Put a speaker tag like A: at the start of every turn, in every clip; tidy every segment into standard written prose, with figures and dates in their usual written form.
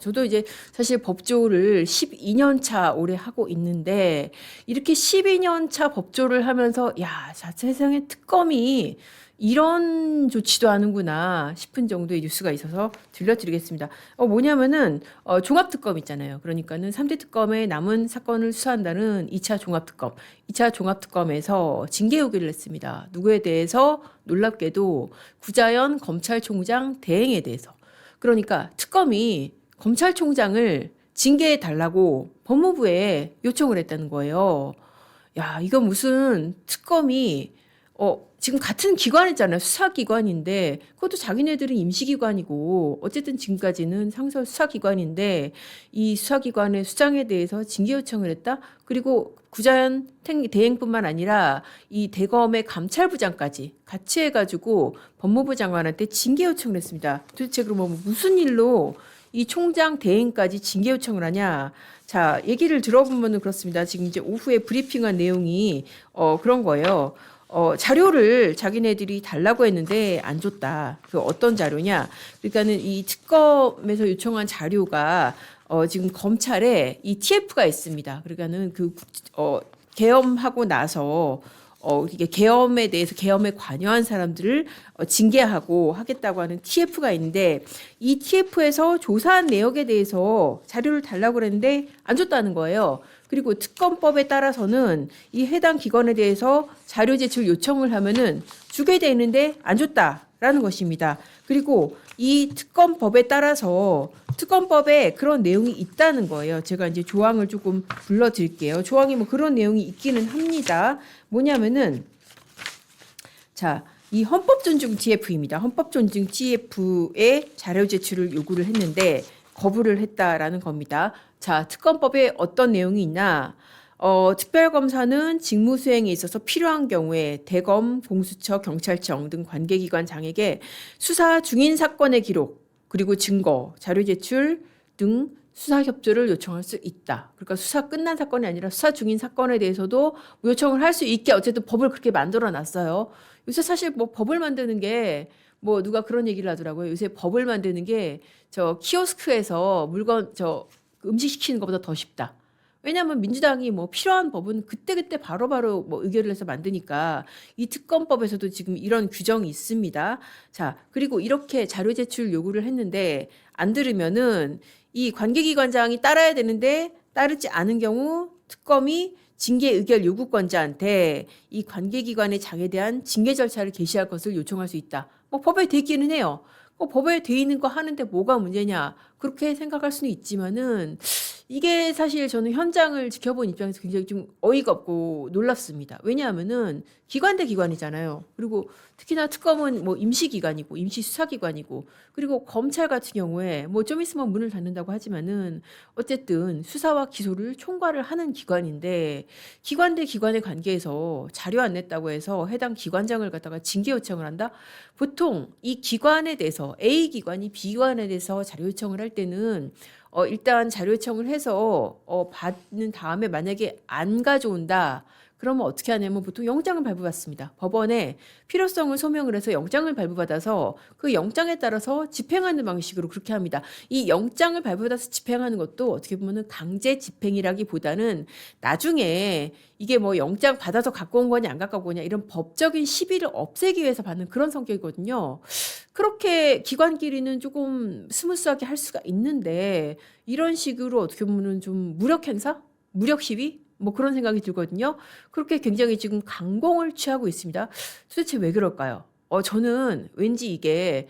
A: 저도 이제 사실 법조를 12년 차 올해 하고 있는데 이렇게 12년 차 법조를 하면서 야, 세상에 특검이 이런 조치도 하는구나 싶은 정도의 뉴스가 있어서 들려드리겠습니다. 뭐냐면은 종합특검 있잖아요. 그러니까는 3대 특검의 남은 사건을 수사한다는 2차 종합특검. 2차 종합특검에서 징계 요구를 했습니다. 누구에 대해서 놀랍게도 구자연 검찰총장 대행에 대해서. 그러니까 특검이 검찰총장을 징계해 달라고 법무부에 요청을 했다는 거예요. 야, 이거 무슨 특검이 지금 같은 기관이잖아요. 수사기관인데 그것도 자기네들은 임시기관이고 어쨌든 지금까지는 상설 수사기관인데 이 수사기관의 수장에 대해서 징계 요청을 했다. 그리고 구자연 대행뿐만 아니라 이 대검의 감찰부장까지 같이 해가지고 법무부 장관한테 징계 요청을 했습니다. 도대체 그러면 무슨 일로 이 총장 대행까지 징계 요청을 하냐? 자, 얘기를 들어보면 그렇습니다. 지금 이제 오후에 브리핑한 내용이 그런 거예요. 자료를 자기네들이 달라고 했는데 안 줬다. 그 어떤 자료냐? 그러니까는 이 특검에서 요청한 자료가 지금 검찰에 이 TF가 있습니다. 그러니까는 계엄하고 나서 이게 계엄에 대해서 계엄에 관여한 사람들을 징계하고 하겠다고 하는 TF가 있는데 이 TF에서 조사한 내역에 대해서 자료를 달라고 그랬는데 안 줬다는 거예요. 그리고 특검법에 따라서는 이 해당 기관에 대해서 자료 제출 요청을 하면은 주게 되는데 안 줬다라는 것입니다. 그리고 이 특검법에 따라서 특검법에 그런 내용이 있다는 거예요. 제가 이제 조항을 조금 불러드릴게요. 조항이 뭐 그런 내용이 있기는 합니다. 뭐냐면은 자, 이 헌법존중 TF입니다. 헌법존중 TF에 자료 제출을 요구를 했는데 거부를 했다라는 겁니다. 자, 특검법에 어떤 내용이 있나? 특별검사는 직무 수행에 있어서 필요한 경우에 대검, 공수처, 경찰청 등 관계기관 장에게 수사 중인 사건의 기록, 그리고 증거, 자료 제출 등 수사 협조를 요청할 수 있다. 그러니까 수사 끝난 사건이 아니라 수사 중인 사건에 대해서도 요청을 할 수 있게 어쨌든 법을 그렇게 만들어 놨어요. 요새 사실 뭐 법을 만드는 게 뭐 누가 그런 얘기를 하더라고요. 요새 법을 만드는 게 저 키오스크에서 물건 음식 시키는 것보다 더 쉽다. 왜냐하면 민주당이 뭐 필요한 법은 그때그때 바로바로 뭐 의결을 해서 만드니까 이 특검법에서도 지금 이런 규정이 있습니다. 자, 그리고 이렇게 자료 제출 요구를 했는데 안 들으면은 이 관계기관장이 따라야 되는데 따르지 않은 경우 특검이 징계 의결 요구권자한테 이 관계기관의 장에 대한 징계 절차를 개시할 것을 요청할 수 있다. 뭐 법에 돼 있기는 해요. 법에 돼 있는 거 하는데 뭐가 문제냐 그렇게 생각할 수는 있지만은 이게 사실 저는 현장을 지켜본 입장에서 굉장히 좀 어이가 없고 놀랍습니다. 왜냐하면은 기관 대 기관이잖아요. 그리고 특히나 특검은 뭐 임시기관이고 임시수사기관이고 그리고 검찰 같은 경우에 뭐 좀 있으면 문을 닫는다고 하지만은 어쨌든 수사와 기소를 총괄을 하는 기관인데 기관 대 기관의 관계에서 자료 안 냈다고 해서 해당 기관장을 갖다가 징계 요청을 한다? 보통 이 기관에 대해서 A 기관이 B 기관에 대해서 자료 요청을 할 때는 일단 자료 요청을 해서 받는 다음에 만약에 안 가져온다. 그러면 어떻게 하냐면 보통 영장을 발부받습니다. 법원에 필요성을 소명을 해서 영장을 발부받아서 그 영장에 따라서 집행하는 방식으로 그렇게 합니다. 이 영장을 발부받아서 집행하는 것도 어떻게 보면은 강제 집행이라기보다는 나중에 이게 뭐 영장 받아서 갖고 온 거냐 안 갖고 온 거냐 이런 법적인 시비를 없애기 위해서 받는 그런 성격이거든요. 그렇게 기관끼리는 조금 스무스하게 할 수가 있는데 이런 식으로 어떻게 보면은 좀 무력 행사? 무력 시위? 뭐 그런 생각이 들거든요. 그렇게 굉장히 지금 강공을 취하고 있습니다. 도대체 왜 그럴까요? 저는 왠지 이게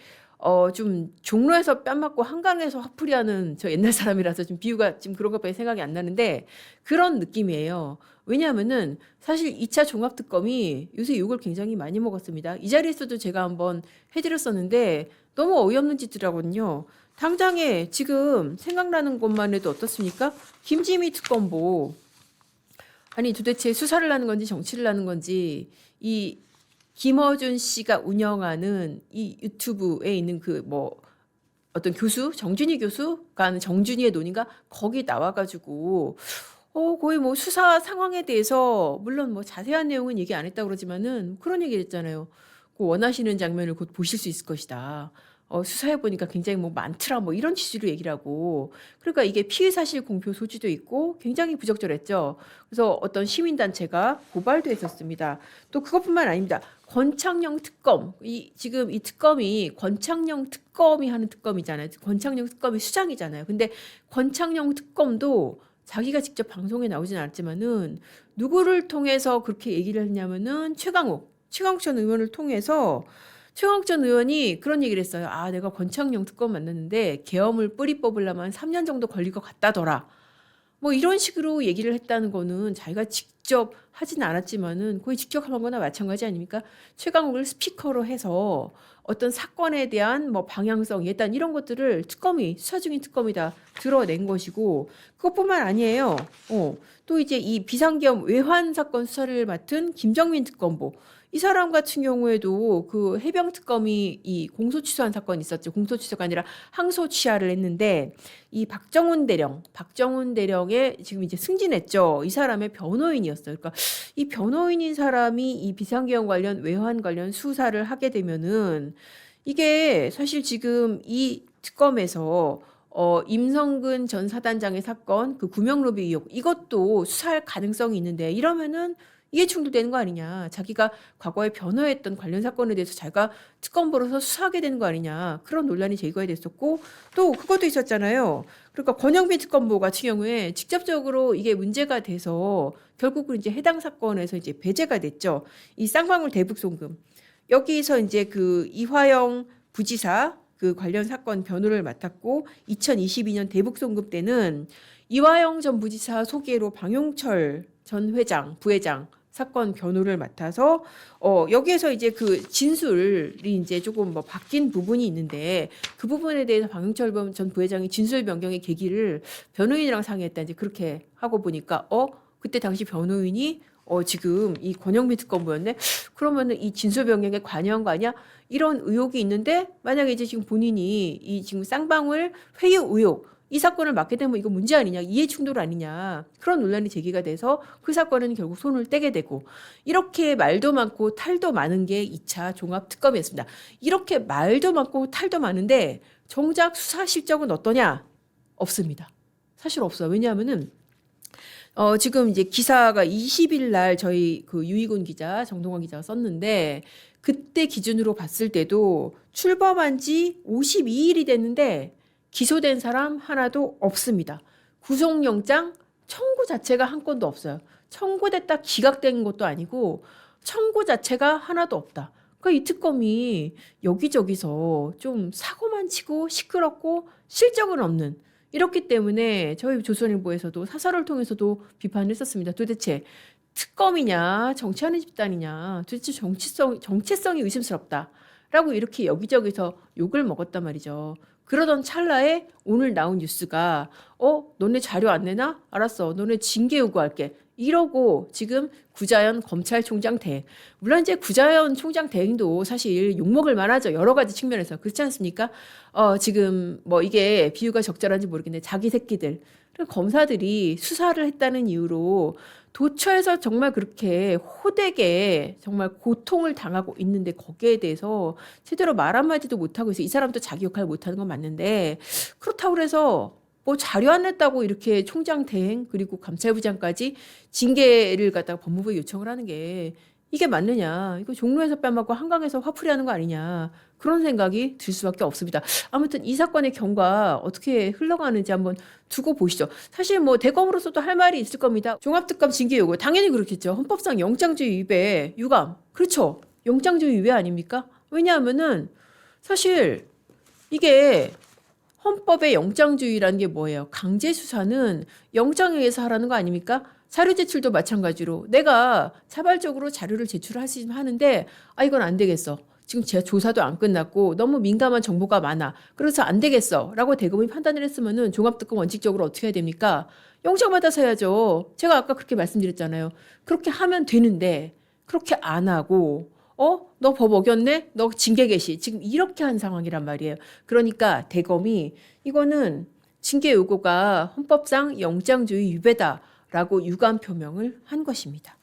A: 좀 종로에서 뺨 맞고 한강에서 화풀이하는 저 옛날 사람이라서 좀 비유가 지금 그런 것밖에 생각이 안 나는데 그런 느낌이에요. 왜냐하면은 사실 2차 종합특검이 요새 욕을 굉장히 많이 먹었습니다. 이 자리에서도 제가 한번 해드렸었는데 너무 어이없는 짓이라거든요. 당장에 지금 생각나는 것만 해도 어떻습니까? 김지미 특검보. 아니 도대체 수사를 하는 건지 정치를 하는 건지 이 김어준 씨가 운영하는 이 유튜브에 있는 그 뭐 어떤 교수 정준희 교수가 하는 정준희의 논의가 거기 나와가지고 거의 뭐 수사 상황에 대해서 물론 뭐 자세한 내용은 얘기 안 했다 그러지만은 그런 얘기를 했잖아요. 그 원하시는 장면을 곧 보실 수 있을 것이다. 수사해 보니까 굉장히 뭐 많더라 뭐 이런 취지로 얘기를 하고 그러니까 이게 피의 사실 공표 소지도 있고 굉장히 부적절했죠. 그래서 어떤 시민단체가 고발도 했었습니다. 또 그것뿐만 아닙니다. 권창녕 특검 지금 이 특검이 권창녕 특검이 하는 특검이잖아요. 권창녕 특검이 수장이잖아요. 근데 권창녕 특검도 자기가 직접 방송에 나오진 않았지만은 누구를 통해서 그렇게 얘기를 했냐면은 최강욱 전 의원을 통해서 최강욱 전 의원이 그런 얘기를 했어요. 아, 내가 권창용 특검 만났는데 계엄을 뿌리 뽑으려면 3년 정도 걸릴 것 같다더라. 뭐 이런 식으로 얘기를 했다는 거는 자기가 직접 하진 않았지만은 거의 직접 한 거나 마찬가지 아닙니까? 최강욱을 스피커로 해서 어떤 사건에 대한 뭐 방향성, 예단 이런 것들을 특검이 수사 중인 특검이 다 드러낸 것이고 그것뿐만 아니에요. 또 이제 이 비상계엄 외환 사건 수사를 맡은 김정민 특검보 이 사람 같은 경우에도 그 해병특검이 이 공소취소한 사건이 있었죠. 공소취소가 아니라 항소취하를 했는데 이 박정훈 대령의 지금 이제 승진했죠. 이 사람의 변호인이었어요. 그러니까 이 변호인인 사람이 이 비상계엄 관련 외환 관련 수사를 하게 되면은 이게 사실 지금 이 특검에서 임성근 전 사단장의 사건 그 구명로비 의혹 이것도 수사할 가능성이 있는데 이러면은 이해 충돌되는 거 아니냐. 자기가 과거에 변호했던 관련 사건에 대해서 자기가 특검보로서 수사하게 되는 거 아니냐. 그런 논란이 제기가 됐었고 또 그것도 있었잖아요. 그러니까 권영빈 특검보 같은 경우에 직접적으로 이게 문제가 돼서 결국은 이제 해당 사건에서 이제 배제가 됐죠. 이 쌍방울 대북송금. 여기서 이제 그 이화영 부지사 그 관련 사건 변호를 맡았고 2022년 대북송금 때는 이화영 전 부지사 소개로 방용철 전 부회장 사건 변호를 맡아서 여기에서 이제 그 진술이 이제 조금 뭐 바뀐 부분이 있는데 그 부분에 대해서 방용철 전 부회장이 진술 변경의 계기를 변호인이랑 상의했다 이제 그렇게 하고 보니까 그때 당시 변호인이 지금 이 권영빈 특검부였네. 그러면은 이 진술 변경에 관여한 거 아니야? 이런 의혹이 있는데 만약에 이제 지금 본인이 이 지금 쌍방울 회유 의혹 이 사건을 맡게 되면 이거 문제 아니냐, 이해 충돌 아니냐 그런 논란이 제기가 돼서 그 사건은 결국 손을 떼게 되고 이렇게 말도 많고 탈도 많은 게 2차 종합특검이었습니다. 이렇게 말도 많고 탈도 많은데 정작 수사 실적은 어떠냐? 없습니다. 사실 없어요. 왜냐하면은 지금 이제 기사가 20일 날 저희 그 유희곤 기자, 정동원 기자가 썼는데 그때 기준으로 봤을 때도 출범한 지 52일이 됐는데 기소된 사람 하나도 없습니다. 구속영장 청구 자체가 한 건도 없어요. 청구됐다 기각된 것도 아니고 청구 자체가 하나도 없다. 그러니까 이 특검이 여기저기서 좀 사고만 치고 시끄럽고 실적은 없는 이렇기 때문에 저희 조선일보에서도 사설을 통해서도 비판을 했었습니다. 도대체 특검이냐 정치하는 집단이냐 도대체 정체성이 의심스럽다라고 이렇게 여기저기서 욕을 먹었단 말이죠. 그러던 찰나에 오늘 나온 뉴스가 너네 자료 안 내나? 알았어. 너네 징계 요구할게. 이러고 지금 구자연 검찰총장 대행. 물론 이제 구자연 총장 대행도 사실 욕먹을 만하죠. 여러 가지 측면에서. 그렇지 않습니까? 지금 뭐 이게 비유가 적절한지 모르겠는데 자기 새끼들. 검사들이 수사를 했다는 이유로 도처에서 정말 그렇게 호되게 정말 고통을 당하고 있는데 거기에 대해서 제대로 말 한마디도 못하고 있어. 이 사람도 자기 역할 못하는 건 맞는데 그렇다고 해서 뭐 자료 안 냈다고 이렇게 총장 대행 그리고 감찰부장까지 징계를 갖다가 법무부에 요청을 하는 게 이게 맞느냐. 이거 종로에서 뺨맞고 한강에서 화풀이 하는 거 아니냐. 그런 생각이 들 수밖에 없습니다. 아무튼 이 사건의 경과 어떻게 흘러가는지 한번 두고 보시죠. 사실 뭐 대검으로서도 할 말이 있을 겁니다. 종합특검 징계 요구 당연히 그렇겠죠. 헌법상 영장주의 위배 유감. 그렇죠. 영장주의 위배 아닙니까? 왜냐하면은 사실 이게 헌법의 영장주의라는 게 뭐예요? 강제 수사는 영장에 의해서 하라는 거 아닙니까? 자료 제출도 마찬가지로 내가 자발적으로 자료를 하는데 이건 안 되겠어. 지금 제 조사도 안 끝났고 너무 민감한 정보가 많아. 그래서 안 되겠어. 라고 대검이 판단을 했으면은 종합특검 원칙적으로 어떻게 해야 됩니까? 영장 받아서 해야죠. 제가 아까 그렇게 말씀드렸잖아요. 그렇게 하면 되는데 그렇게 안 하고 너 법 어겼네? 너 징계 개시. 지금 이렇게 한 상황이란 말이에요. 그러니까 대검이 이거는 징계 요구가 헌법상 영장주의 위배다라고 유감 표명을 한 것입니다.